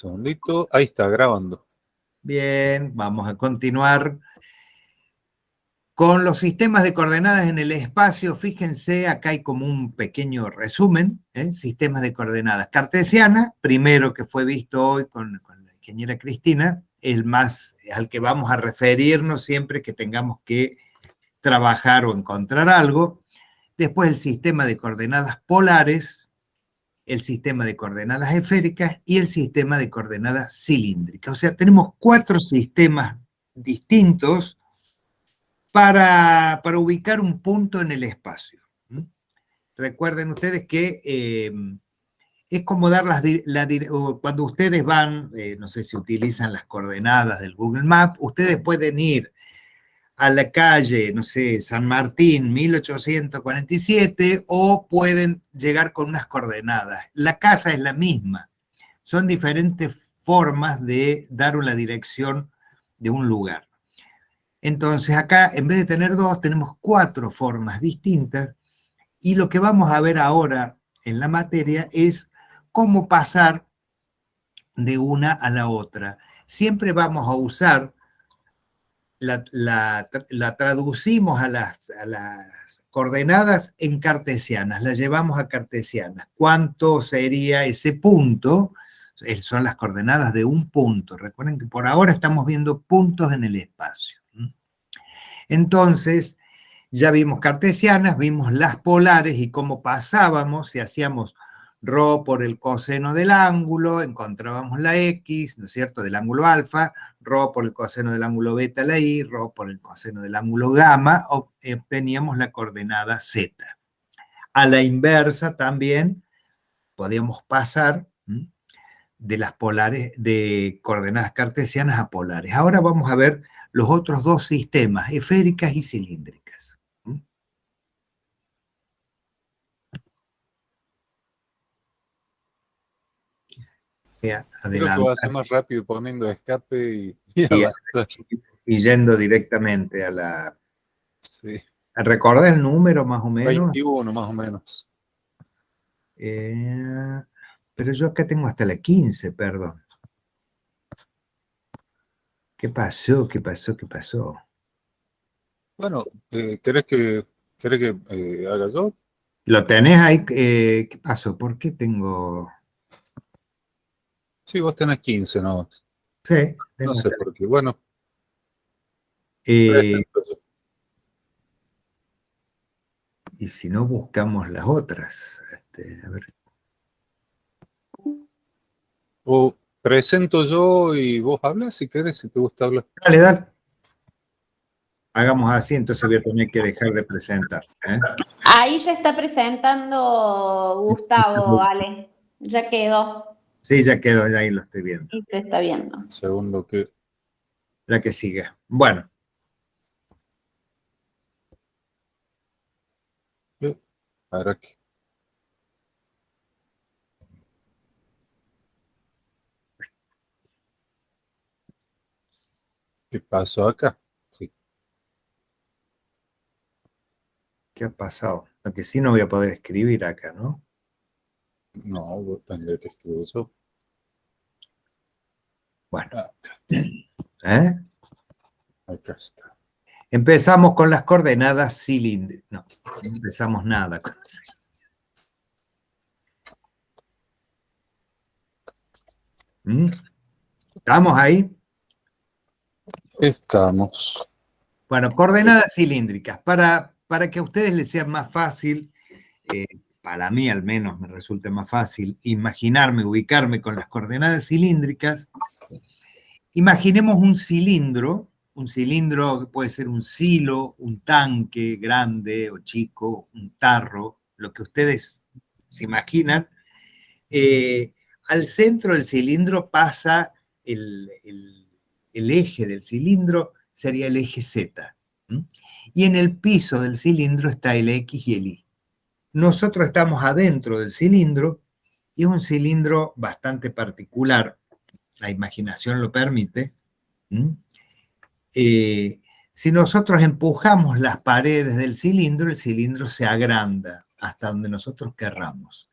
segundito. Ahí está, grabando. Bien, vamos a continuar con los sistemas de coordenadas en el espacio. Fíjense, acá hay como un pequeño resumen, sistemas de coordenadas cartesianas, primero que fue visto hoy con la ingeniera Cristina, el más al que vamos a referirnos siempre que tengamos que trabajar o encontrar algo. Después el sistema de coordenadas polares, el sistema de coordenadas esféricas y el sistema de coordenadas cilíndricas. O sea, tenemos 4 sistemas distintos para ubicar un punto en el espacio. Recuerden ustedes que es como dar cuando ustedes van, no sé si utilizan las coordenadas del Google Maps, ustedes pueden ir a la calle, no sé, San Martín, 1847, o pueden llegar con unas coordenadas. La casa es la misma. Son diferentes formas de dar una dirección de un lugar. Entonces acá, en vez de tener 2, tenemos 4 formas distintas, y lo que vamos a ver ahora en la materia es cómo pasar de una a la otra. Siempre vamos a usar la traducimos a las coordenadas en cartesianas, la llevamos a cartesianas. ¿Cuánto sería ese punto? Son las coordenadas de un punto. Recuerden que por ahora estamos viendo puntos en el espacio. Entonces, ya vimos cartesianas, vimos las polares y cómo pasábamos, si hacíamos ρ por el coseno del ángulo, encontrábamos la x, ¿no es cierto?, del ángulo alfa, ρ por el coseno del ángulo beta, la y, ρ por el coseno del ángulo gamma, obteníamos la coordenada z. A la inversa también podíamos pasar de las polares, de coordenadas cartesianas a polares. Ahora vamos a ver los otros 2 sistemas, esféricas y cilíndricas. Creo que va a ser más rápido poniendo escape y yendo directamente a la... Sí. ¿Recordás el número más o menos? 21 más o menos. Pero yo acá tengo hasta la 15, perdón. ¿Qué pasó? ¿Qué pasó? ¿Qué pasó? Bueno, ¿querés que haga yo? ¿Lo tenés ahí? ¿Qué pasó? ¿Por qué tengo...? Sí, vos tenés 15, ¿no? Sí, No sé por qué. Bueno. Y si no, buscamos las otras. A ver. O presento yo y vos hablas si querés, si te gusta hablar. Dale, dale. Hagamos así, entonces voy a tener que dejar de presentar. Ahí ya está presentando Gustavo, Ale. Ya quedó. Sí, ya quedó, ya ahí lo estoy viendo. Y se está viendo. Segundo que... La que siga. Bueno. Ahora que... ¿Qué pasó acá? Sí. ¿Qué ha pasado? Lo que sí no voy a poder escribir acá, ¿no? No, vos tendré que escribir eso. Bueno. Acá está. Empezamos con las coordenadas cilíndricas. No empezamos nada con eso. ¿Estamos ahí? Estamos. Bueno, coordenadas cilíndricas. Para que a ustedes les sea más fácil, para mí al menos me resulta más fácil imaginarme, ubicarme con las coordenadas cilíndricas. Imaginemos un cilindro que puede ser un silo, un tanque grande o chico, un tarro, lo que ustedes se imaginan. Al centro del cilindro pasa el eje del cilindro, sería el eje Z. Y en el piso del cilindro está el X y el Y. Nosotros estamos adentro del cilindro y es un cilindro bastante particular. La imaginación lo permite. Si nosotros empujamos las paredes del cilindro, el cilindro se agranda hasta donde nosotros querramos.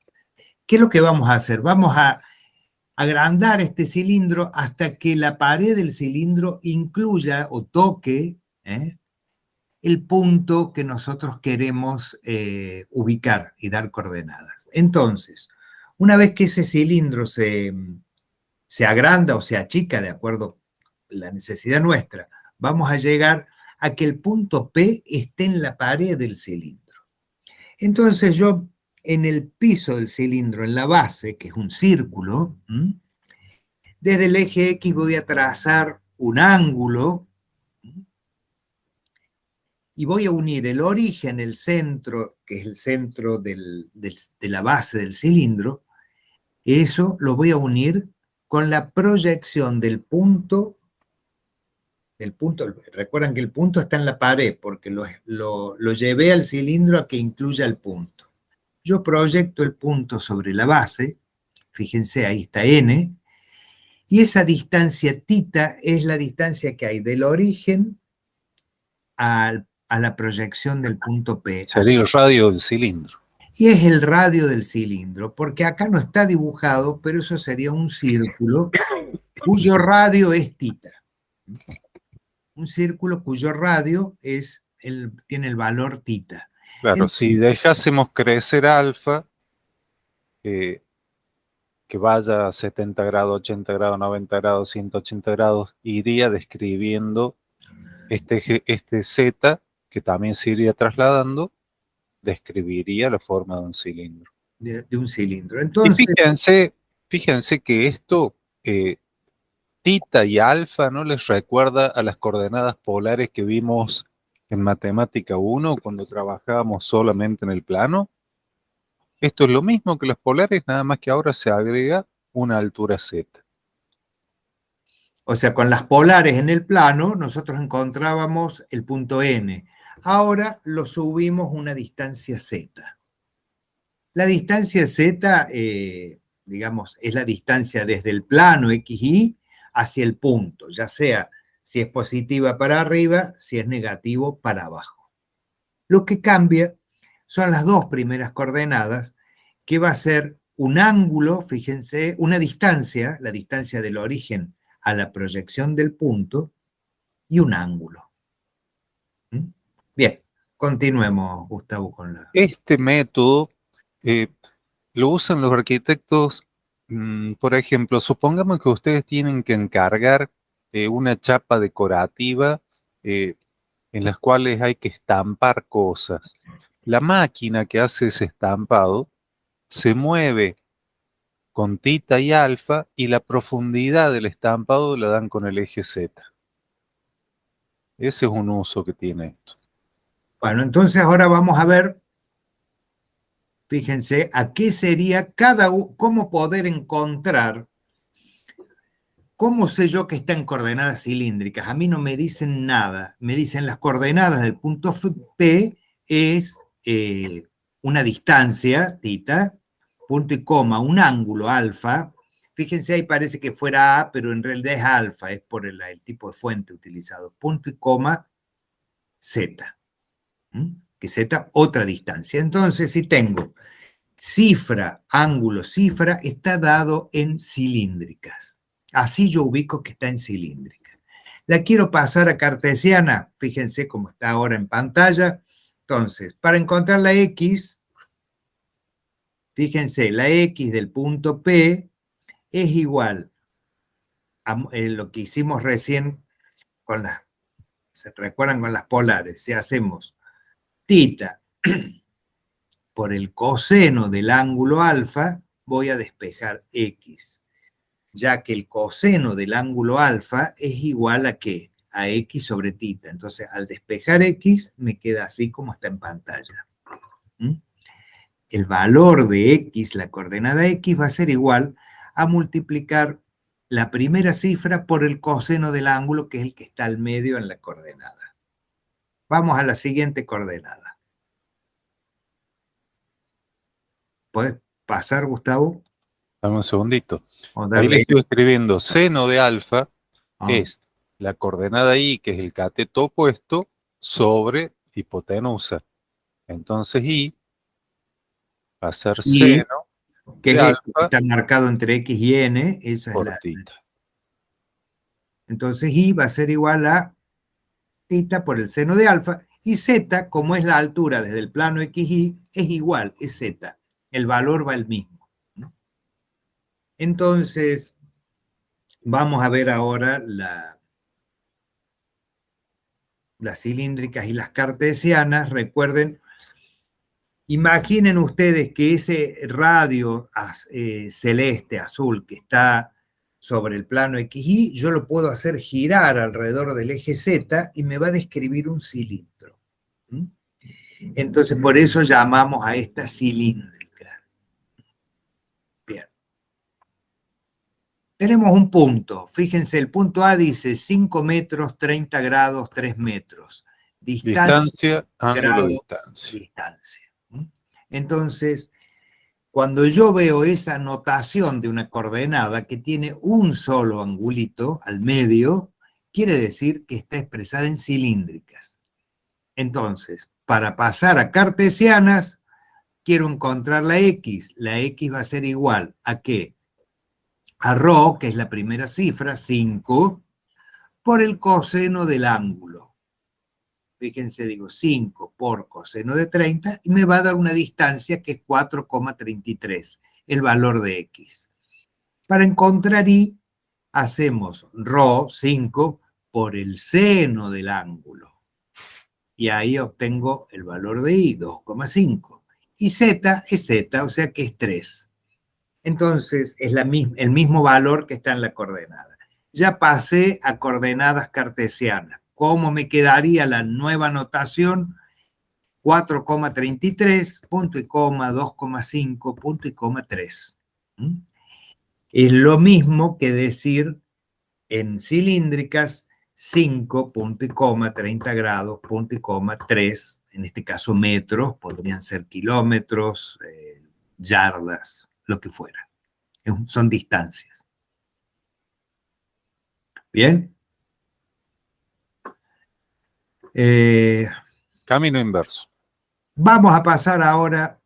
¿Qué es lo que vamos a hacer? Vamos a agrandar este cilindro hasta que la pared del cilindro incluya o toque el punto que nosotros queremos ubicar y dar coordenadas. Entonces, una vez que ese cilindro se agranda o se achica de acuerdo a la necesidad nuestra, vamos a llegar a que el punto P esté en la pared del cilindro. Entonces yo en el piso del cilindro, en la base, que es un círculo, desde el eje X voy a trazar un ángulo y voy a unir el origen, el centro, que es el centro de la base del cilindro, eso lo voy a unir con la proyección del punto. Recuerdan que el punto está en la pared porque lo llevé al cilindro a que incluya el punto. Yo proyecto el punto sobre la base, fíjense, ahí está N, y esa distancia θ es la distancia que hay del origen a la proyección del punto P. Sería el radio del cilindro. Y es el radio del cilindro, porque acá no está dibujado, pero eso sería un círculo cuyo radio es θ. Un círculo cuyo radio tiene el valor θ. Claro, Entonces, si dejásemos crecer alfa, que vaya a 70 grados, 80 grados, 90 grados, 180 grados, iría describiendo este Z, que también se iría trasladando, describiría la forma de un cilindro. de un cilindro. Y Entonces, fíjense que esto, θ y alfa, ¿no les recuerda a las coordenadas polares que vimos en Matemática 1 cuando trabajábamos solamente en el plano? Esto es lo mismo que las polares, nada más que ahora se agrega una altura Z. o sea, con las polares en el plano, nosotros encontrábamos el punto N. Ahora lo subimos una distancia Z. La distancia Z, digamos, es la distancia desde el plano XY hacia el punto, ya sea si es positiva para arriba, si es negativo para abajo. Lo que cambia son las dos primeras coordenadas, que va a ser un ángulo, fíjense, una distancia, la distancia del origen a la proyección del punto, y un ángulo. Bien, continuemos, Gustavo, con la... Este método lo usan los arquitectos, por ejemplo, supongamos que ustedes tienen que encargar una chapa decorativa en las cuales hay que estampar cosas. La máquina que hace ese estampado se mueve con θ y alfa y la profundidad del estampado la dan con el eje Z. Ese es un uso que tiene esto. Bueno, entonces ahora vamos a ver, fíjense, a qué sería cómo poder encontrar, cómo sé yo que está en coordenadas cilíndricas. A mí no me dicen nada, me dicen las coordenadas del punto P es una distancia, θ, punto y coma, un ángulo, alfa. Fíjense, ahí parece que fuera A, pero en realidad es alfa, es por el tipo de fuente utilizado. Punto y coma, Z. Que Z, otra distancia. Entonces, si tengo cifra, ángulo, cifra, está dado en cilíndricas. Así yo ubico que está en cilíndrica. La quiero pasar a cartesiana, fíjense cómo está ahora en pantalla. Entonces, para encontrar la X, fíjense, la X del punto P es igual a lo que hicimos recién con las, ¿se recuerdan con las polares? Si hacemos θ por el coseno del ángulo alfa, voy a despejar X, ya que el coseno del ángulo alfa es igual a ¿qué? A X sobre θ. Entonces, al despejar X, me queda así como está en pantalla. El valor de X, la coordenada X, va a ser igual a multiplicar la primera cifra por el coseno del ángulo, que es el que está al medio en la coordenada. Vamos a la siguiente coordenada. ¿Puedes pasar, Gustavo? Dame un segundito. O Ahí darle... le estoy escribiendo seno de alfa es la coordenada I, que es el cateto opuesto, sobre hipotenusa. Entonces I va a ser seno que de es esto que alfa está marcado entre X y N, esa es por la. tita. Entonces I va a ser igual a tita por el seno de alfa, y Z, como es la altura desde el plano XY, es igual, es Z. El valor va el mismo, ¿no? Entonces, vamos a ver ahora las cilíndricas y las cartesianas. Recuerden, imaginen ustedes que ese radio celeste, azul, que está sobre el plano XY, yo lo puedo hacer girar alrededor del eje Z y me va a describir un cilindro. ¿Mm? Entonces, por eso llamamos a esta cilíndrica. Bien. Tenemos un punto. Fíjense, el punto A dice 5 metros, 30 grados, 3 metros. Distancia, ángulo, Grado, distancia. distancia. Entonces, cuando yo veo esa notación de una coordenada que tiene un solo angulito al medio, quiere decir que está expresada en cilíndricas. Entonces, para pasar a cartesianas, quiero encontrar la X. La X va a ser igual ¿a qué? A ρ, que es la primera cifra, 5, por el coseno del ángulo. Fíjense, digo 5 por coseno de 30 y me va a dar una distancia que es 4,33, el valor de X. Para encontrar Y, hacemos ρ, 5, por el seno del ángulo. Y ahí obtengo el valor de Y, 2,5. Y Z es Z, o sea que es 3. Entonces, es el mismo valor que está en la coordenada. Ya pasé a coordenadas cartesianas. ¿Cómo me quedaría la nueva notación? 4,33, punto y coma, 2,5, punto y coma, 3. Es lo mismo que decir en cilíndricas 5, punto y coma, 30 grados, punto y coma, 3, en este caso metros, podrían ser kilómetros, yardas, lo que fuera. Son distancias. ¿Bien? Camino inverso. Vamos a pasar ahora,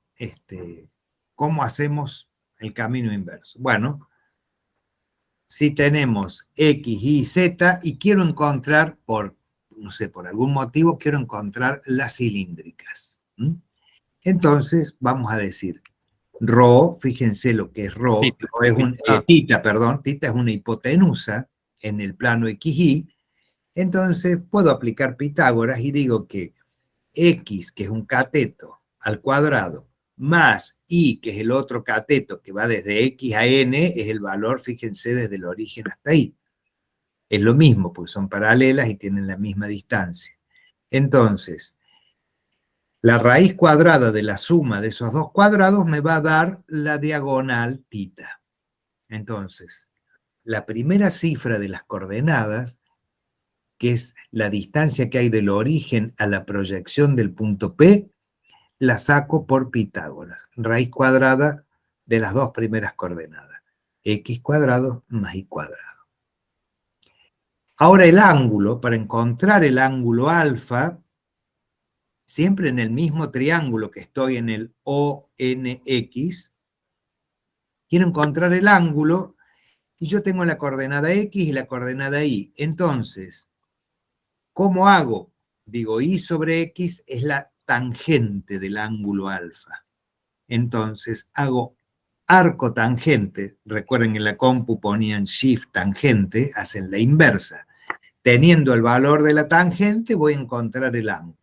¿cómo hacemos el camino inverso? Bueno, si tenemos X, Y, Z y quiero encontrar, no sé, por algún motivo quiero encontrar las cilíndricas. Entonces, vamos a decir, ρ, fíjense lo que es ρ, Tita. tita, perdón, tita es una hipotenusa en el plano XY. Entonces, puedo aplicar Pitágoras y digo que X, que es un cateto, al cuadrado, más Y, que es el otro cateto que va desde X a N, es el valor, fíjense, desde el origen hasta ahí. Es lo mismo, porque son paralelas y tienen la misma distancia. Entonces, la raíz cuadrada de la suma de esos dos cuadrados me va a dar la diagonal tita. Entonces, la primera cifra de las coordenadas, que es la distancia que hay del origen a la proyección del punto P, la saco por Pitágoras. Raíz cuadrada de las dos primeras coordenadas. X cuadrado más Y cuadrado. Ahora el ángulo, para encontrar el ángulo alfa, siempre en el mismo triángulo que estoy en el ONX, quiero encontrar el ángulo y yo tengo la coordenada X y la coordenada Y. Entonces, ¿cómo hago? Digo, Y sobre X es la tangente del ángulo alfa. Entonces, hago arco tangente. Recuerden que en la compu ponían shift tangente, hacen la inversa. Teniendo el valor de la tangente, voy a encontrar el ángulo.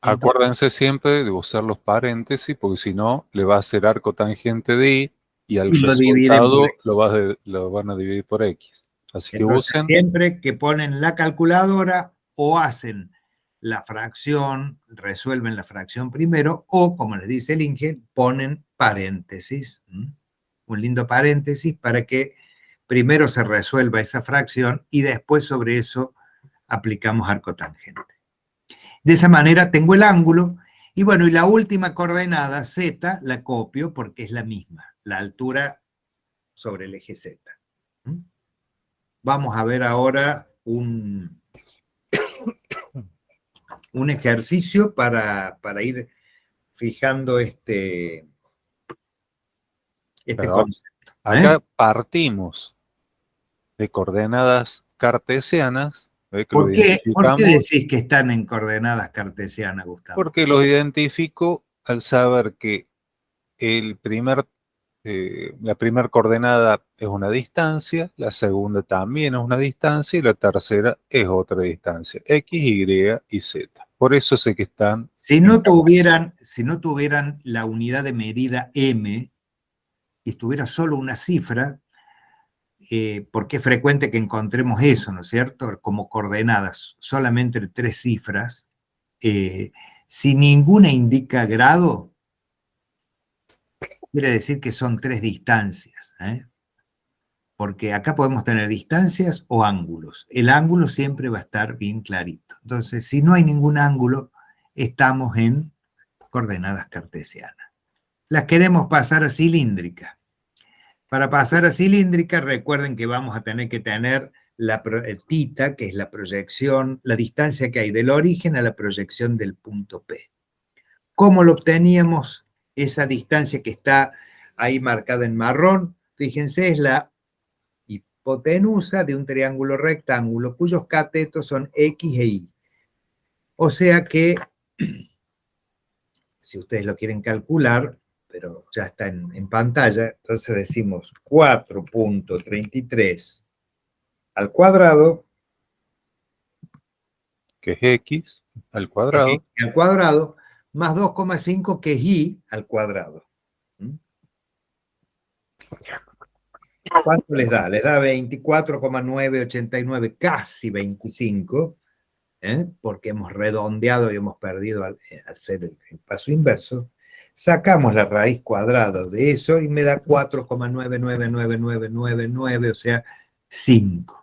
Entonces, Acuérdense siempre de usar los paréntesis, porque si no, le va a hacer arco tangente de Y y al y lo dividen por resultado X. lo van a dividir por X. Así que Entonces, usen, siempre que ponen la calculadora o hacen la fracción, resuelven la fracción primero, o, como les dice el Inge, ponen paréntesis. Un lindo paréntesis para que primero se resuelva esa fracción y después sobre eso aplicamos arco tangente. De esa manera tengo el ángulo y bueno, y la última coordenada, Z, la copio porque es la misma, la altura sobre el eje Z. Vamos a ver ahora un ejercicio para ir fijando este Pero concepto. acá partimos de coordenadas cartesianas, que lo ¿Por qué identificamos, decís que están en coordenadas cartesianas, Gustavo? porque los identifico al saber que la primera coordenada es una distancia, la segunda también es una distancia y la tercera es otra distancia, X, Y y Z. Por eso sé que están Si en no tuvieran la unidad de medida m y estuviera solo una cifra, porque es frecuente que encontremos eso, ¿no es cierto? Como coordenadas, solamente 3 cifras. Si ninguna indica grado, quiere decir que son 3 distancias, porque acá podemos tener distancias o ángulos. El ángulo siempre va a estar bien clarito. Entonces, si no hay ningún ángulo, estamos en coordenadas cartesianas. Las queremos pasar a cilíndrica. Para pasar a cilíndrica, recuerden que vamos a tener que tener la tita, que es la proyección, la distancia que hay del origen a la proyección del punto P. ¿Cómo lo obteníamos? Esa distancia que está ahí marcada en marrón, fíjense, es la hipotenusa de un triángulo rectángulo cuyos catetos son X e Y. O sea que, si ustedes lo quieren calcular, pero ya está en pantalla, entonces decimos 4.33 al cuadrado, que es X al cuadrado. Más 2,5 que es Y al cuadrado. ¿Cuánto les da? Les da 24,989, casi 25, porque hemos redondeado y hemos perdido al ser el paso inverso. Sacamos la raíz cuadrada de eso y me da 4,999999, o sea, 5.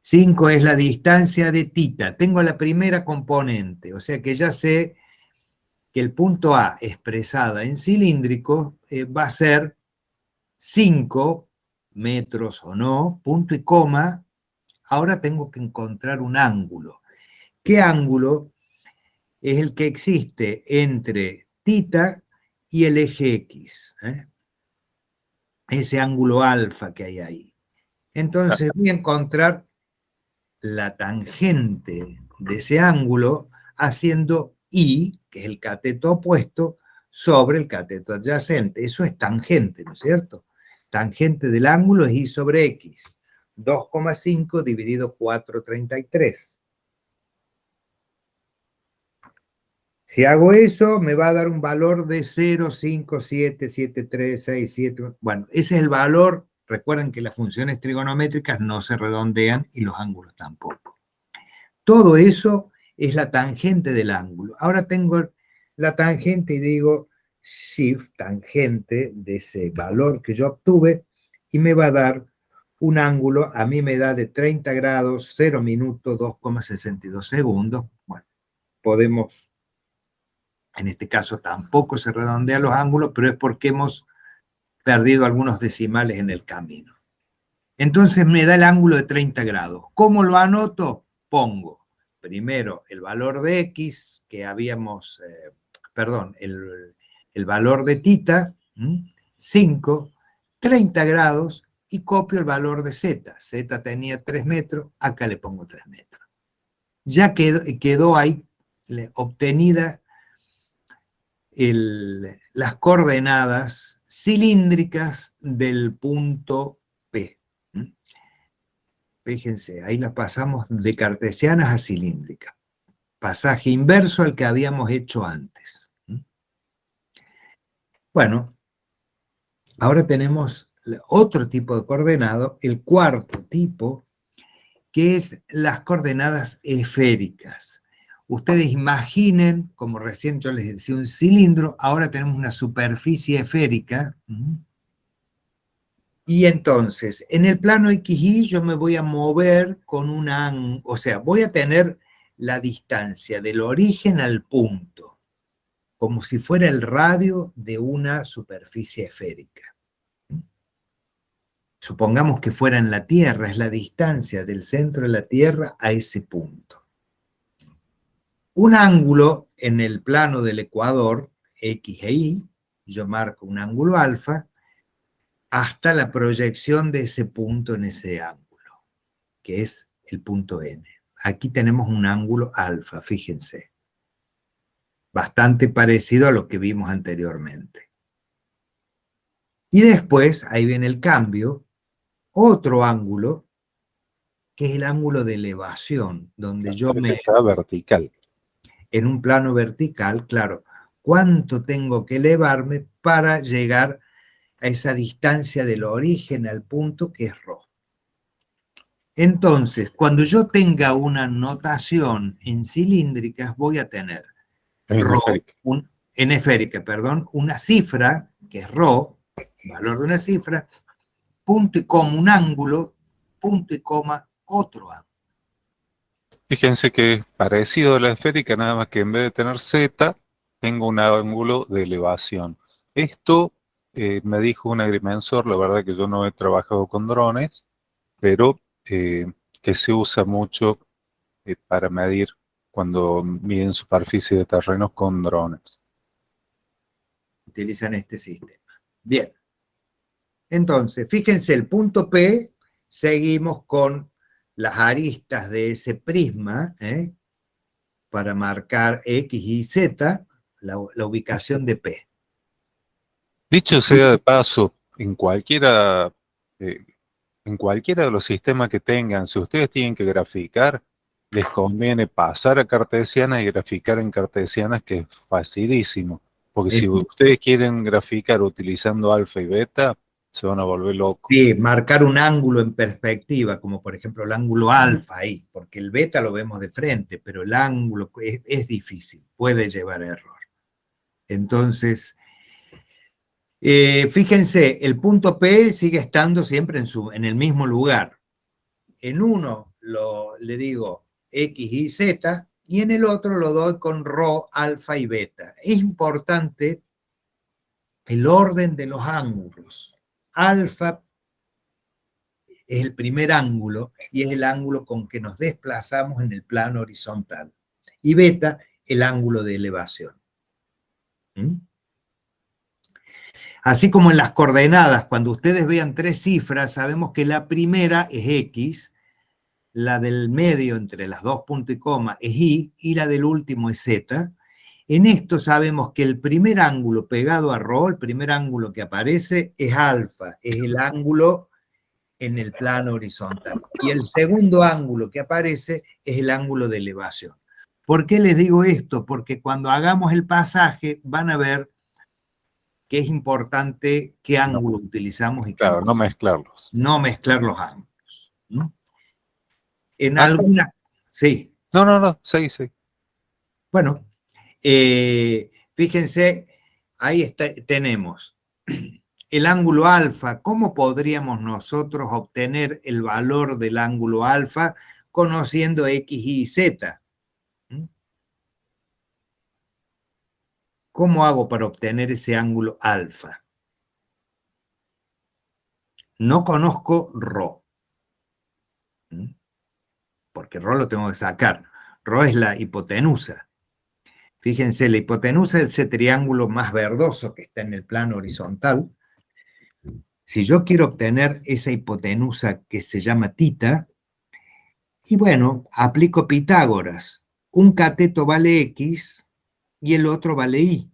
5 es la distancia de tita. Tengo la primera componente, o sea que ya sé que el punto A expresada en cilíndrico va a ser 5 metros o no, punto y coma. Ahora tengo que encontrar un ángulo. ¿Qué ángulo es el que existe entre tita y el eje X? Ese ángulo alfa que hay ahí. Entonces voy a encontrar la tangente de ese ángulo haciendo Y, que es el cateto opuesto, sobre el cateto adyacente. Eso es tangente, ¿no es cierto? Tangente del ángulo es Y sobre X. 2,5 dividido 4,33. Si hago eso, me va a dar un valor de 0,57736,7. Bueno, ese es el valor. Recuerden que las funciones trigonométricas no se redondean y los ángulos tampoco. Todo eso es la tangente del ángulo. Ahora tengo la tangente y digo shift, tangente de ese valor que yo obtuve, y me va a dar un ángulo, a mí me da de 30 grados, 0 minutos, 2,62 segundos. Bueno, podemos, en este caso tampoco se redondean los ángulos, pero es porque hemos perdido algunos decimales en el camino. Entonces me da el ángulo de 30 grados. ¿Cómo lo anoto? Pongo primero el valor de X que habíamos, el valor de tita, 5, 30 grados, y copio el valor de Z. Z tenía 3 metros, acá le pongo 3 metros. Ya quedó ahí obtenida las coordenadas cilíndricas del punto P. Fíjense, ahí las pasamos de cartesianas a cilíndricas. Pasaje inverso al que habíamos hecho antes. Bueno, ahora tenemos otro tipo de coordenado, el cuarto tipo, que es las coordenadas esféricas. Ustedes imaginen, como recién yo les decía, un cilindro, ahora tenemos una superficie esférica. Y entonces, en el plano XY yo me voy a mover con o sea, voy a tener la distancia del origen al punto, como si fuera el radio de una superficie esférica. Supongamos que fuera en la Tierra, es la distancia del centro de la Tierra a ese punto. Un ángulo en el plano del ecuador, X e Y, yo marco un ángulo alfa, hasta la proyección de ese punto en ese ángulo, que es el punto N. Aquí tenemos un ángulo alfa, fíjense. Bastante parecido a lo que vimos anteriormente. Y después, ahí viene el cambio, otro ángulo, que es el ángulo de elevación, donde yo me... Está vertical. En un plano vertical, claro, ¿cuánto tengo que elevarme para llegar a esa distancia del origen al punto que es ρ? Entonces, cuando yo tenga una notación en cilíndricas, voy a tener En ρ, esférica. en esférica, perdón, una cifra, que es ρ, valor de una cifra, punto y coma un ángulo, punto y coma otro ángulo. Fíjense que es parecido a la esférica, nada más que en vez de tener Z, tengo un ángulo de elevación. Esto me dijo un agrimensor, la verdad que yo no he trabajado con drones, pero que se usa mucho para medir cuando miden superficie de terrenos con drones. Utilizan este sistema. Bien. Entonces, fíjense, el punto P, seguimos con las aristas de ese prisma, para marcar X y Z, la ubicación de P. Dicho sea de paso, eh, en cualquiera de los sistemas que tengan, si ustedes tienen que graficar, les conviene pasar a cartesianas y graficar en cartesianas, que es facilísimo. Porque si ustedes quieren graficar utilizando alfa y beta, se van a volver locos. Sí, marcar un ángulo en perspectiva, como por ejemplo el ángulo alfa ahí, porque el beta lo vemos de frente, pero el ángulo es difícil, puede llevar a error. Entonces, fíjense, el punto P sigue estando siempre en el mismo lugar. En uno le digo X y Z, y en el otro lo doy con ρ, alfa y beta. Es importante el orden de los ángulos. Alfa es el primer ángulo y es el ángulo con que nos desplazamos en el plano horizontal. Y beta, el ángulo de elevación. ¿Mm? Así como en las coordenadas, cuando ustedes vean tres cifras, sabemos que la primera es X, la del medio entre las dos puntos y coma es Y la del último es Z. En esto sabemos que el primer ángulo pegado a ρ, el primer ángulo que aparece es alfa, es el ángulo en el plano horizontal. Y el segundo ángulo que aparece es el ángulo de elevación. ¿Por qué les digo esto? Porque cuando hagamos el pasaje van a ver que es importante qué ángulo utilizamos y qué Claro, no. no mezclarlos. No mezclar los ángulos. ¿No? En Acá- alguna... Sí. No, sí. Bueno, fíjense, ahí tenemos el ángulo alfa. ¿Cómo podríamos nosotros obtener el valor del ángulo alfa conociendo X, Y, Z? ¿Cómo hago para obtener ese ángulo alfa? No conozco ρ, porque ρ lo tengo que sacar. ρ es la hipotenusa. Fíjense, la hipotenusa es ese triángulo más verdoso que está en el plano horizontal. Si yo quiero obtener esa hipotenusa que se llama tita, y bueno, aplico Pitágoras. Un cateto vale X y el otro vale Y.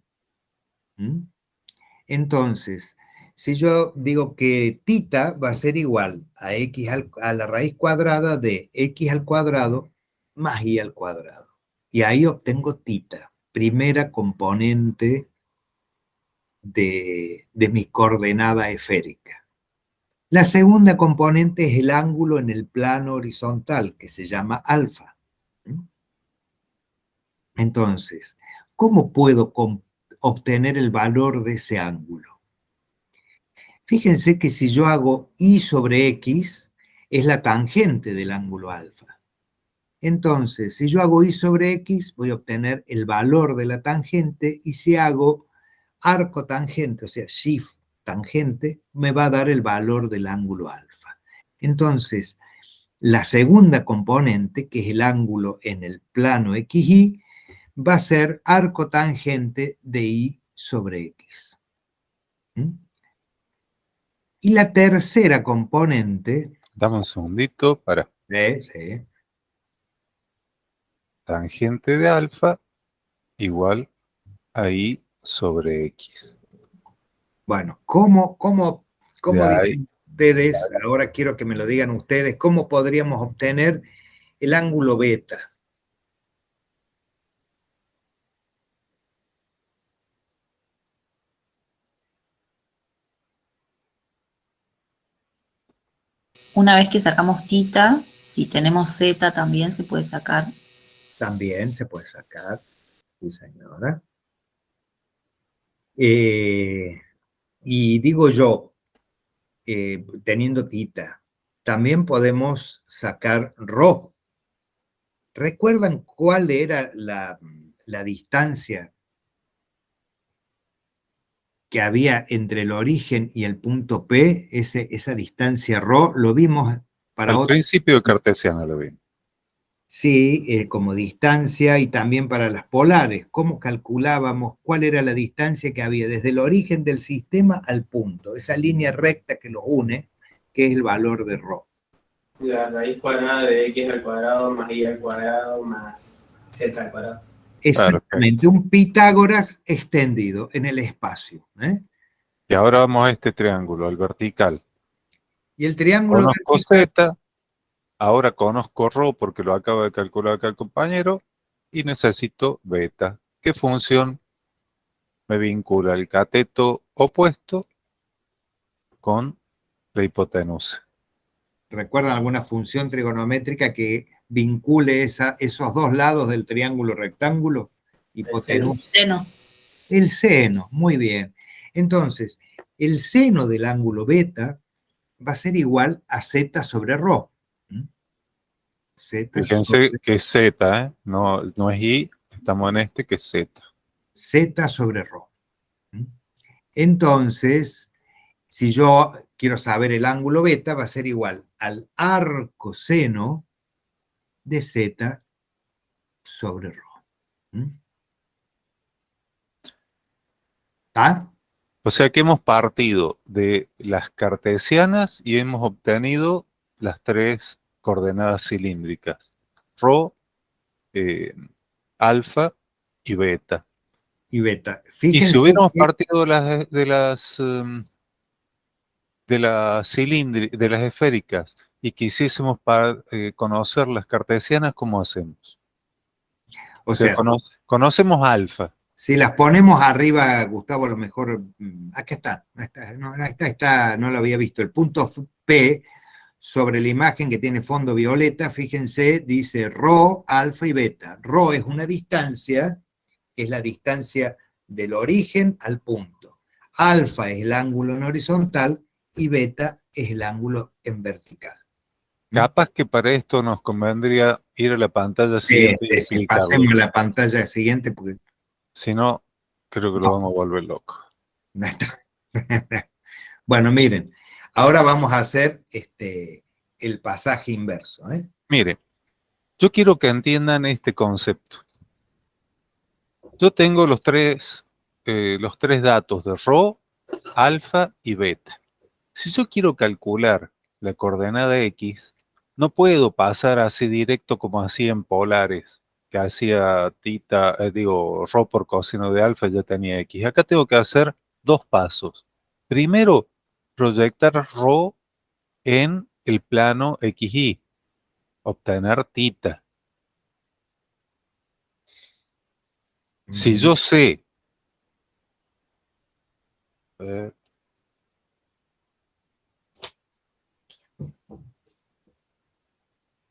Entonces, si yo digo que tita va a ser igual a X a la raíz cuadrada de X al cuadrado más Y al cuadrado. Y ahí obtengo tita, primera componente de mi coordenada esférica. La segunda componente es el ángulo en el plano horizontal, que se llama alfa. Entonces, ¿cómo puedo obtener el valor de ese ángulo? Fíjense que si yo hago Y sobre X, es la tangente del ángulo alfa. Entonces, si yo hago Y sobre X, voy a obtener el valor de la tangente, y si hago arco tangente, o sea, shift tangente, me va a dar el valor del ángulo alfa. Entonces, la segunda componente, que es el ángulo en el plano XY, va a ser arco tangente de Y sobre X. Y la tercera componente, Dame un segundito para sí, tangente de alfa igual a I sobre X. bueno, ¿cómo De ahí, dicen ustedes? Ahora quiero que me lo digan ustedes, ¿cómo podríamos obtener el ángulo beta? Una vez que sacamos tita, si tenemos zeta también se puede sacar. También se puede sacar, sí señora. Y digo yo, teniendo tita, también podemos sacar rho. ¿Recuerdan cuál era la distancia que había entre el origen y el punto P? Esa distancia rho, lo vimos para al otro. principio de cartesiano lo vi. Sí, como distancia y también para las polares. ¿Cómo calculábamos cuál era la distancia que había desde el origen del sistema al punto? Esa línea recta que los une, que es el valor de rho. La raíz cuadrada de x al cuadrado más y al cuadrado más z al cuadrado. Exactamente, un Pitágoras extendido en el espacio. Y ahora vamos a este triángulo, al vertical. Y el triángulo Conozco vertical, Z, ahora conozco ρ porque lo acaba de calcular acá el compañero, y necesito beta. ¿Qué función me vincula el cateto opuesto con la hipotenusa? ¿recuerdan alguna función trigonométrica que vincule esos dos lados del triángulo rectángulo? Hipotenusa. Seno. El seno, muy bien. Entonces, el seno del ángulo beta va a ser igual a z sobre ρ. Fíjense que es Z, ¿eh? No es I, estamos en este que es Z. Z sobre ρ. Entonces, si yo quiero saber el ángulo beta, va a ser igual al arcoseno de z sobre ρ. ¿Está? O sea que hemos partido de las cartesianas y hemos obtenido las tres coordenadas cilíndricas, ρ, alfa y beta. Y beta. Y si Fíjense hubiéramos que partido de las esféricas y quisiésemos conocer las cartesianas, ¿cómo hacemos? o O sea, sea, conocemos alfa. si las ponemos arriba, Gustavo, a lo mejor, acá está, no lo había visto. El punto P sobre la imagen que tiene fondo violeta, fíjense, dice ρ, alfa y beta. Ρ es una distancia, que es la distancia del origen al punto. Alfa es el ángulo en horizontal y beta es el ángulo en vertical. Capaz que para esto nos convendría ir a la pantalla siguiente y Sí, explicarlo. pasemos a la pantalla siguiente porque Si no, creo que lo vamos a volver loco. Bueno, miren, ahora vamos a hacer el pasaje inverso. Mire, yo quiero que entiendan este concepto. Yo tengo los tres datos de ρ, alfa y beta. Si yo quiero calcular la coordenada X, no puedo pasar así directo como hacía en polares, que hacía ρ por coseno de alfa ya tenía X. Acá tengo que hacer dos pasos. Primero, proyectar ρ en el plano XY, obtener tita. Si yo sé, eh,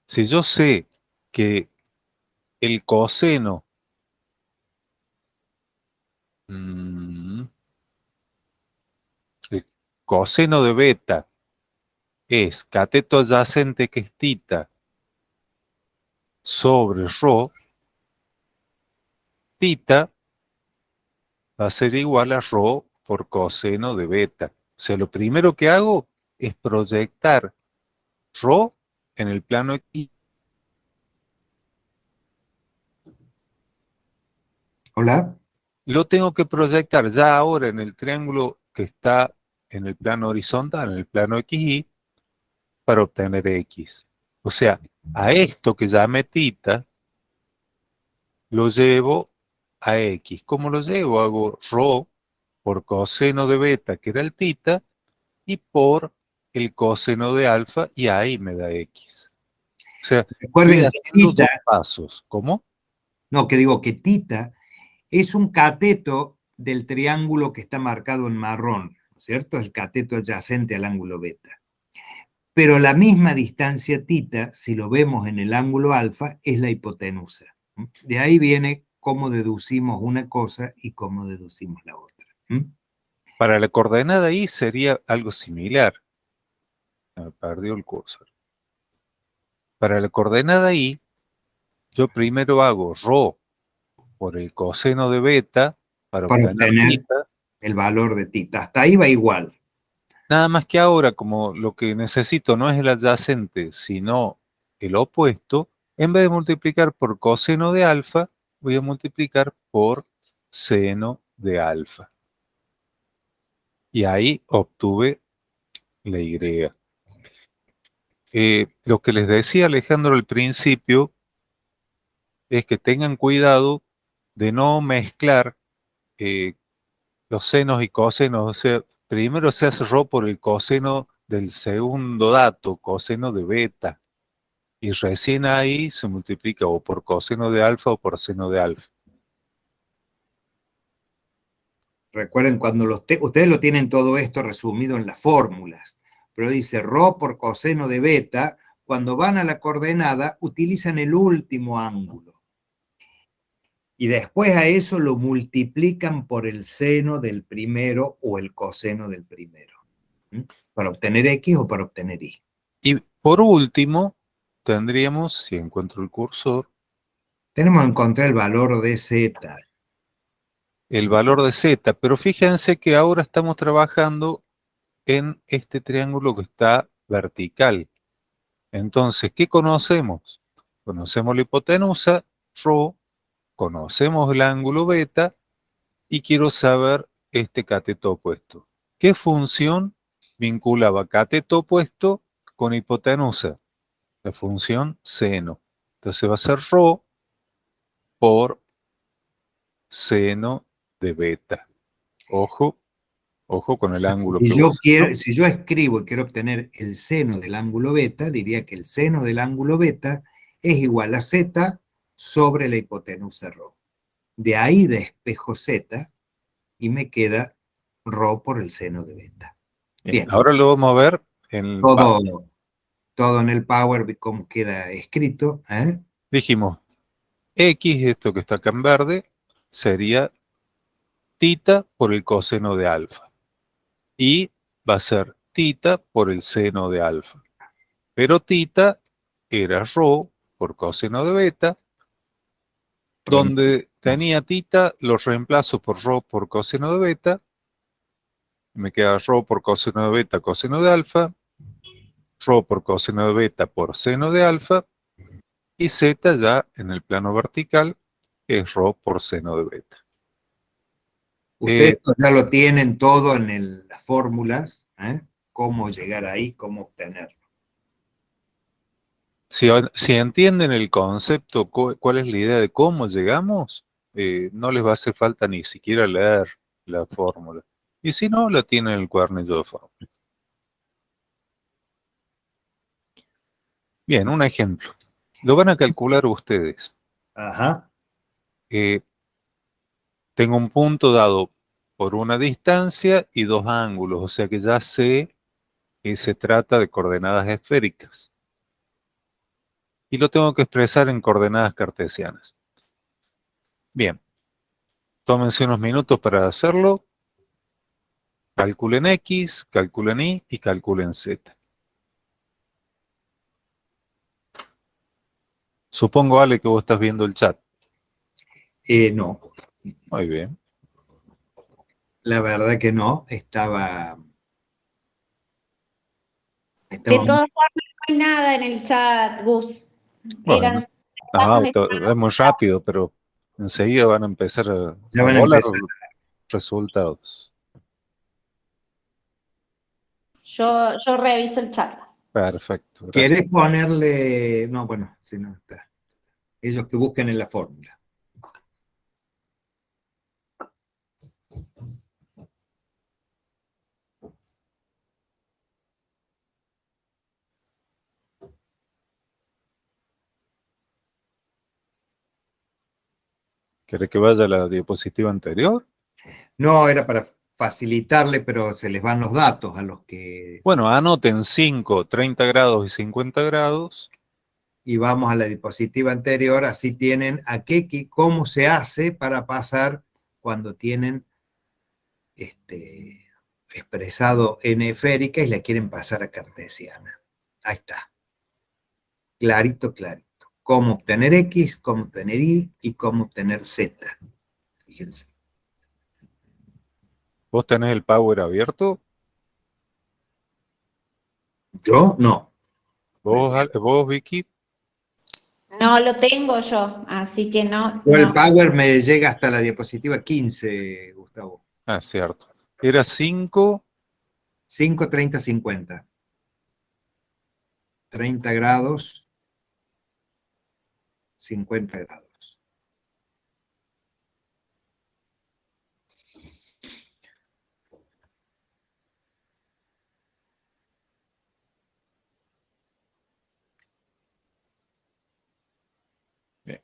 si yo sé que el coseno el coseno de beta es cateto adyacente que es tita sobre ρ, tita va a ser igual a ρ por coseno de beta. O sea, lo primero que hago es proyectar ρ en el plano X. Hola. Lo tengo que proyectar ya ahora en el triángulo que está en el plano horizontal, en el plano XY, para obtener X. O sea, a esto que llamé tita, lo llevo a X. ¿Cómo lo llevo? Hago ρ por coseno de beta, que era el tita, y por el coseno de alfa, y ahí me da X. O sea, Recuerden estoy que haciendo tita, dos pasos. ¿Cómo? no, que digo que tita es un cateto del triángulo que está marcado en marrón, ¿no es cierto? El cateto adyacente al ángulo beta. Pero la misma distancia tita, si lo vemos en el ángulo alfa, es la hipotenusa. De ahí viene cómo deducimos una cosa y cómo deducimos la otra. Para la coordenada Y sería algo similar. Me perdió el cursor. Para la coordenada Y, yo primero hago ρ por el coseno de beta para Para obtener obtener tita. el valor de tita. Hasta ahí va igual. Nada más que ahora, como lo que necesito no es el adyacente, sino el opuesto, en vez de multiplicar por coseno de alfa, voy a multiplicar por seno de alfa. Y ahí obtuve la Y. Lo que les decía Alejandro al principio es que tengan cuidado de no mezclar los senos y cosenos. O sea, primero se hace ρ por el coseno del segundo dato, coseno de beta. Y recién ahí se multiplica o por coseno de alfa o por seno de alfa. Recuerden, cuando ustedes lo tienen todo esto resumido en las fórmulas, pero dice ρ por coseno de beta, cuando van a la coordenada utilizan el último ángulo. Y después a eso lo multiplican por el seno del primero o el coseno del primero. Para obtener X o para obtener Y. Y por último, tendríamos, si encuentro el cursor, Tenemos que encontrar el valor de Z. el valor de Z. Pero fíjense que ahora estamos trabajando en este triángulo que está vertical. Entonces, ¿qué conocemos? Conocemos la hipotenusa, ρ, conocemos el ángulo beta y quiero saber este cateto opuesto. ¿Qué función vinculaba cateto opuesto con hipotenusa? La función seno. Entonces va a ser ρ por seno de beta. Ojo, ojo con el ángulo que uso, ¿no? Si yo escribo y quiero obtener el seno del ángulo beta, diría que el seno del ángulo beta es igual a Z sobre la hipotenusa ρ. De ahí despejo Z y me queda ρ por el seno de beta. Bien, Bien, ahora lo vamos a ver en el todo en el Power, como queda escrito. Dijimos, X, esto que está acá en verde, sería tita por el coseno de alfa. Y va a ser tita por el seno de alfa. Pero tita era ρ por coseno de beta. Donde tenía tita, lo reemplazo por ρ por coseno de beta. Me queda ρ por coseno de beta, coseno de alfa. Ρ por coseno de beta por seno de alfa. Y z ya en el plano vertical es ρ por seno de beta. Ustedes ya lo tienen todo en las fórmulas. Cómo llegar ahí, cómo obtenerlo. Si entienden el concepto, cuál es la idea de cómo llegamos, no les va a hacer falta ni siquiera leer la fórmula. Y si no, la tienen en el cuadernillo de fórmula. Bien, un ejemplo. Lo van a calcular ustedes. Ajá. Tengo un punto dado por una distancia y dos ángulos, o sea que ya sé que se trata de coordenadas esféricas. Y lo tengo que expresar en coordenadas cartesianas. Bien, tómense unos minutos para hacerlo. Calculen X, calculen Y y calculen Z. Supongo, Ale, que vos estás viendo el chat. No. Muy bien. La verdad que no. Estaba De todas formas, no hay nada en el chat, Gus. Bueno, es muy rápido, pero enseguida van a empezar a Ya van a volar empezar. resultados. Yo reviso el chat. Perfecto. Gracias. ¿Querés ponerle? No, bueno, si no está. Ellos que busquen en la fórmula. ¿Querés que vaya a la diapositiva anterior? No, era para facilitarle, pero se les van los datos a los que... Bueno, anoten 5, 30 grados y 50 grados. Y vamos a la diapositiva anterior, así tienen cómo se hace para pasar cuando tienen expresado n esférica y la quieren pasar a cartesiana. Ahí está. Clarito, clarito. Cómo obtener X, cómo obtener Y y cómo obtener Z. Fíjense. ¿Vos tenés el Power abierto? Yo no. ¿Vos, Vicky? No lo tengo yo, así que no. Yo el No. Power me llega hasta la diapositiva 15, Gustavo. Ah, cierto. Era 5. 5, 30, 50. 30 grados, 50 grados. Bien.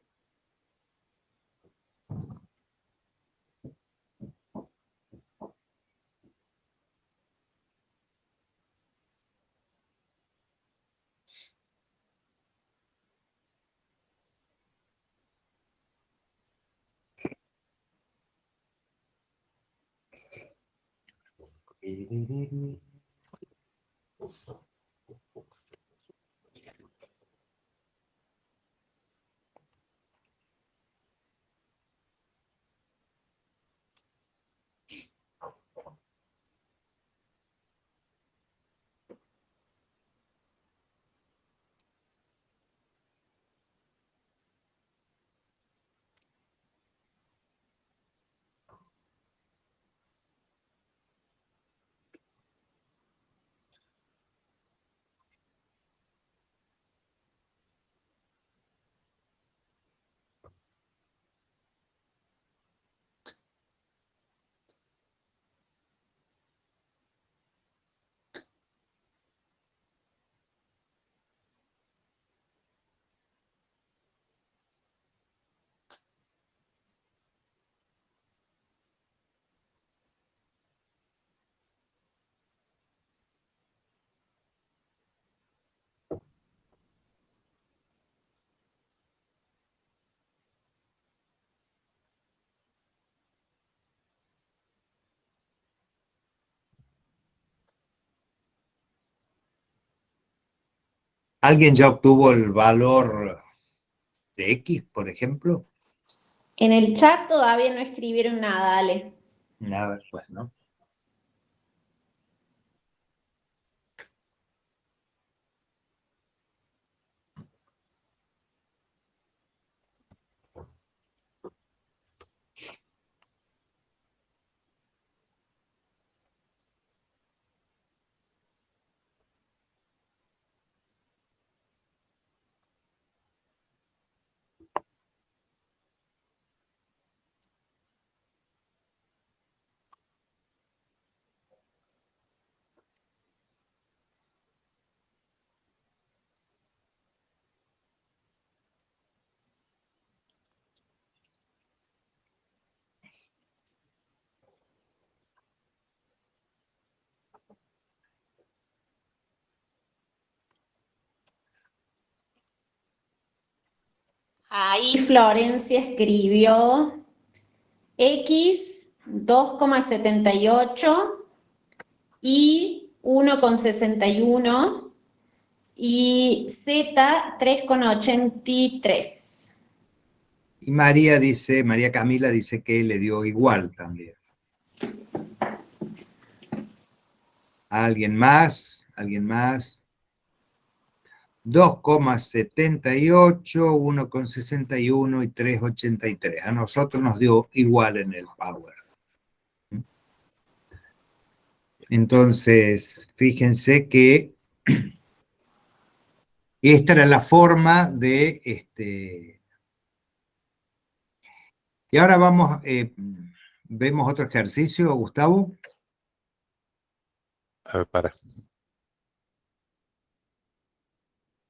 ¿Alguien ya obtuvo el valor de X, por ejemplo? En el chat todavía no escribieron nada, Ale. Nada, pues, ¿no? Ahí Florencia escribió X 2,78 y 1,61 y Z 3,83. Y María Camila dice que le dio igual también. ¿Alguien más? ¿Alguien más? 2,78, 1,61 y 3,83. A nosotros nos dio igual en el Power. Entonces, fíjense que esta era la forma de... Y ahora vamos, vemos otro ejercicio, Gustavo. A ver, para.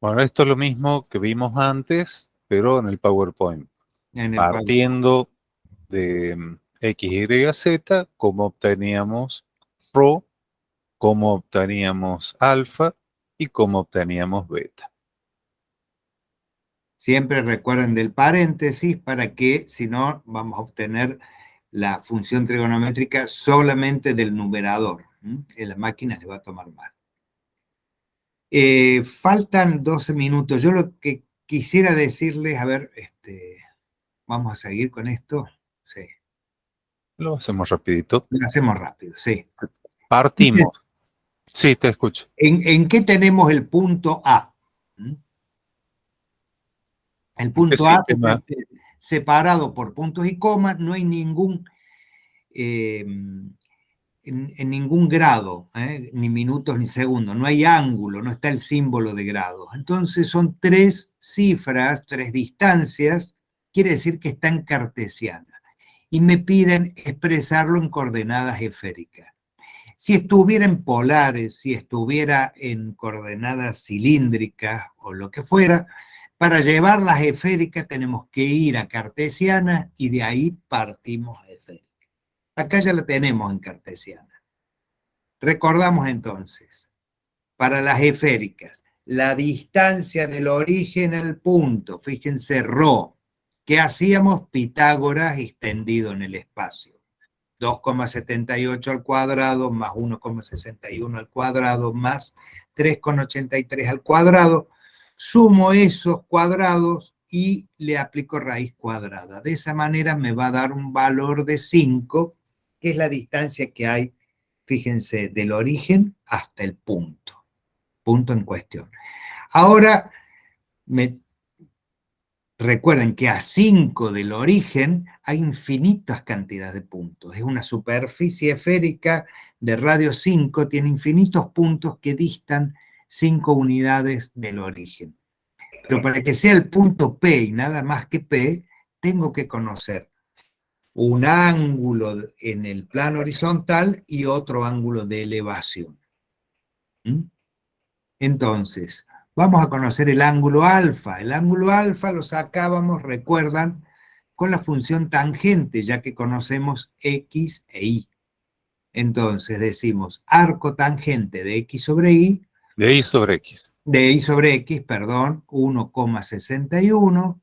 Bueno, esto es lo mismo que vimos antes, pero en el PowerPoint. En el Partiendo de X, Y, Z, cómo obteníamos ρ, cómo obteníamos alfa y cómo obteníamos beta. Siempre recuerden del paréntesis para que, si no, vamos a obtener la función trigonométrica solamente del numerador. En la máquina le va a tomar mal. Faltan 12 minutos. Yo lo que quisiera decirles, a ver, vamos a seguir con esto. Sí. Lo hacemos rapidito. Lo hacemos rápido, sí. Partimos. Sí, te escucho. ¿En qué tenemos el punto A? El punto A está separado por puntos y comas, no hay ningún, en ningún grado, ni minutos ni segundos, no hay ángulo, no está el símbolo de grados. Entonces son 3 cifras, 3 distancias, quiere decir que está en cartesiana. Y me piden expresarlo en coordenadas esféricas. Si estuviera en polares, si estuviera en coordenadas cilíndricas o lo que fuera, para llevar las esféricas tenemos que ir a cartesiana y de ahí partimos a esférica. Acá ya la tenemos en cartesiana. Recordamos entonces, para las esféricas, la distancia del origen al punto, fíjense, ρ, que hacíamos Pitágoras extendido en el espacio. 2,78 al cuadrado más 1,61 al cuadrado más 3,83 al cuadrado. Sumo esos cuadrados y le aplico raíz cuadrada. De esa manera me va a dar un valor de 5, que es la distancia que hay, fíjense, del origen hasta el punto en cuestión. Ahora, recuerden que a 5 del origen hay infinitas cantidades de puntos. Es una superficie esférica de radio 5, tiene infinitos puntos que distan 5 unidades del origen. Pero para que sea el punto P y nada más que P, tengo que conocer un ángulo en el plano horizontal y otro ángulo de elevación. Entonces, vamos a conocer el ángulo alfa. El ángulo alfa lo sacábamos, recuerdan, con la función tangente, ya que conocemos X e Y. Entonces decimos arco tangente de X sobre Y. De Y sobre X. De Y sobre X, perdón, 1,61,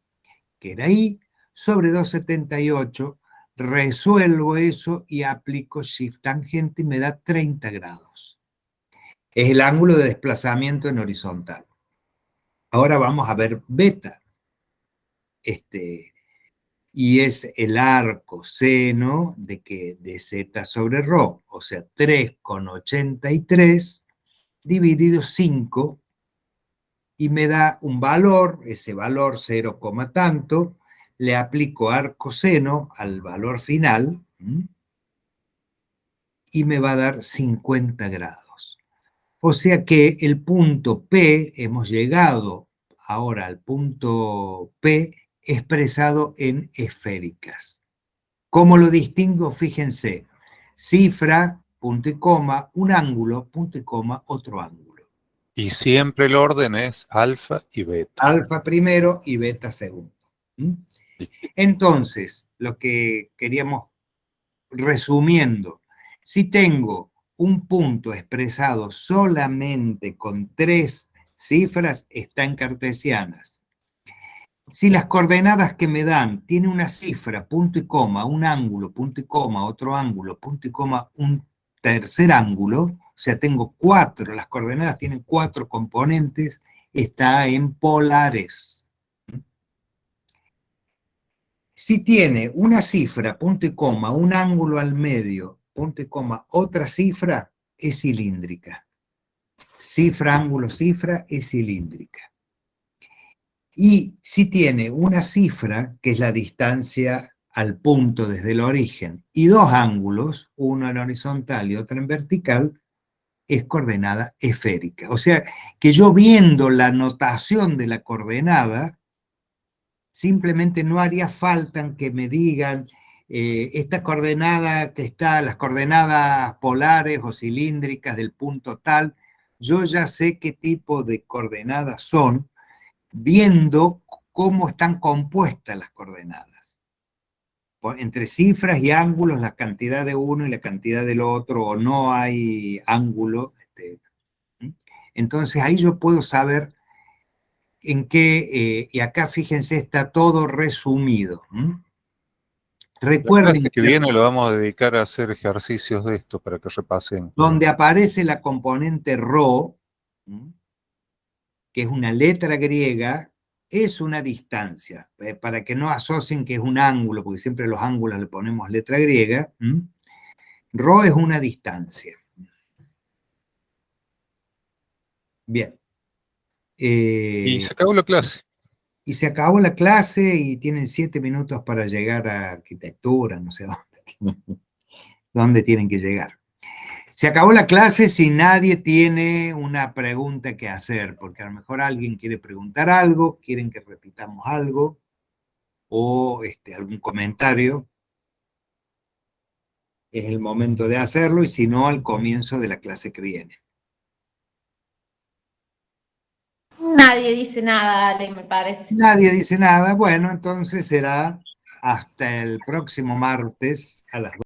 que era Y, sobre 2,78. Resuelvo eso y aplico shift tangente y me da 30 grados. Es el ángulo de desplazamiento en horizontal. Ahora vamos a ver beta. Y es el arco seno de z sobre ρ, o sea, 3,83 dividido 5, y me da un valor, ese valor 0, tanto, le aplico arco seno al valor final, y me va a dar 50 grados. O sea que el punto P, hemos llegado ahora al punto P expresado en esféricas. ¿Cómo lo distingo? Fíjense, cifra, punto y coma, un ángulo, punto y coma, otro ángulo. Y siempre el orden es alfa y beta. Alfa primero y beta segundo. Entonces, lo que queríamos, resumiendo, si tengo un punto expresado solamente con 3 cifras, está en cartesianas. Si las coordenadas que me dan tienen una cifra, punto y coma, un ángulo, punto y coma, otro ángulo, punto y coma, un tercer ángulo, o sea, tengo 4, las coordenadas tienen 4 componentes, está en polares. Si tiene una cifra, punto y coma, un ángulo al medio, punto y coma, otra cifra, es cilíndrica. Cifra, ángulo, cifra, es cilíndrica. Y si tiene una cifra, que es la distancia al punto desde el origen, y 2 ángulos, uno en horizontal y otro en vertical, es coordenada esférica. O sea, que yo viendo la notación de la coordenada, simplemente no haría falta en que me digan esta coordenada que está, las coordenadas polares o cilíndricas del punto tal, yo ya sé qué tipo de coordenadas son, viendo cómo están compuestas las coordenadas. Entre cifras y ángulos, la cantidad de uno y la cantidad del otro, o no hay ángulo. Entonces ahí yo puedo saber en qué, y acá fíjense, está todo resumido. La Recuerden clase que que viene lo vamos a dedicar a hacer ejercicios de esto para que repasen. donde aparece la componente ρ, que es una letra griega, es una distancia, para que no asocien que es un ángulo, porque siempre a los ángulos le ponemos letra griega. Ρ es una distancia. Bien. Y se acabó la clase. Y se acabó la clase y tienen 7 minutos para llegar a arquitectura, no sé dónde tienen que llegar. Se acabó la clase si nadie tiene una pregunta que hacer, porque a lo mejor alguien quiere preguntar algo, quieren que repitamos algo, o algún comentario. Es el momento de hacerlo, y si no, al comienzo de la clase que viene. Nadie dice nada, Ale, me parece. Nadie dice nada. Bueno, entonces será hasta el próximo martes a las